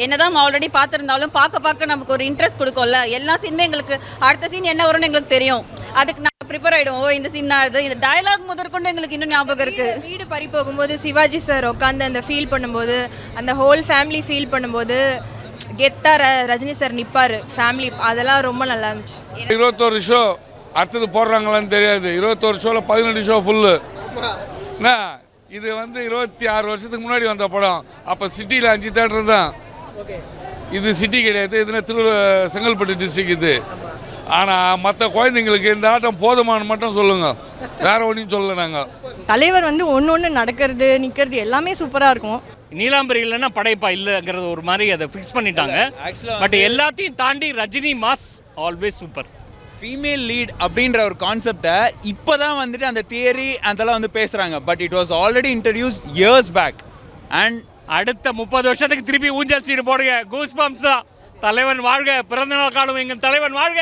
என்னதான் ஆல்ரெடி பார்த்துருந்தாலும் பார்க்க நமக்கு ஒரு இன்ட்ரெஸ்ட் கொடுக்கும்ல. எல்லா சீனுமே எங்களுக்கு அடுத்த சீன் என்ன வரும்னு எங்களுக்கு தெரியும். அதுக்கு நான் ப்ரிப்பேர் ஆகிடுவோம். இந்த சீன் தான் இது. இந்த டயலாக் முதற்கொண்டு எங்களுக்கு இன்னும் ஞாபகம் இருக்குது. வீடு பறி போகும்போது சிவாஜி சார் உட்காந்து அந்த ஃபீல் பண்ணும்போது, அந்த ஹோல் ஃபேமிலி ஃபீல் பண்ணும்போது கெத்தா ரஜினி சார் நிற்பார் ஃபேமிலி, அதெல்லாம் ரொம்ப நல்லா இருந்துச்சு. 21 ஷோ அடுத்தது போடுறாங்களான்னு தெரியாது. 21 ஷோவில் 17 ஷோ ஃபுல்லு. என்ன இது 26 வருஷத்துக்கு முன்னாடி வந்த படம். அப்போ சிட்டியில் 5 தேட்டர் தான். இது சிட்டி கிடையாது. இதுனா செங்கல்பட்டு டிஸ்ட்ரிக் இது. ஆனால் மற்ற குழந்தைங்களுக்கு இந்த ஆட்டம் போதுமானு மட்டும் சொல்லுங்கள், வேற ஒன்றும் சொல்லலை. நாங்கள் தலைவர் ஒன்று நிற்கிறது எல்லாமே சூப்பராக இருக்கும். நீலாம்பரி இல்லைன்னா படைப்பா இல்லைங்கிறது ஒரு மாதிரி அதை ஃபிக்ஸ் பண்ணிட்டாங்க. பட் எல்லாத்தையும் தாண்டி Rajini mass always super. Female lead அப்படின்ற ஒரு கான்செப்டை இப்போ தான் அந்த தியரி அதெல்லாம் பேசுகிறாங்க. But it was already introduce years back. And அடுத்த 30 வருஷத்துக்கு திருப்பி ஊஞ்சல் சீடு போடுங்க. கூஸ் பம்ப்ஸ் தான். தலைவன் வாழ்க, பிறந்தநாள் காணும் எங்கள் தலைவன் வாழ்க.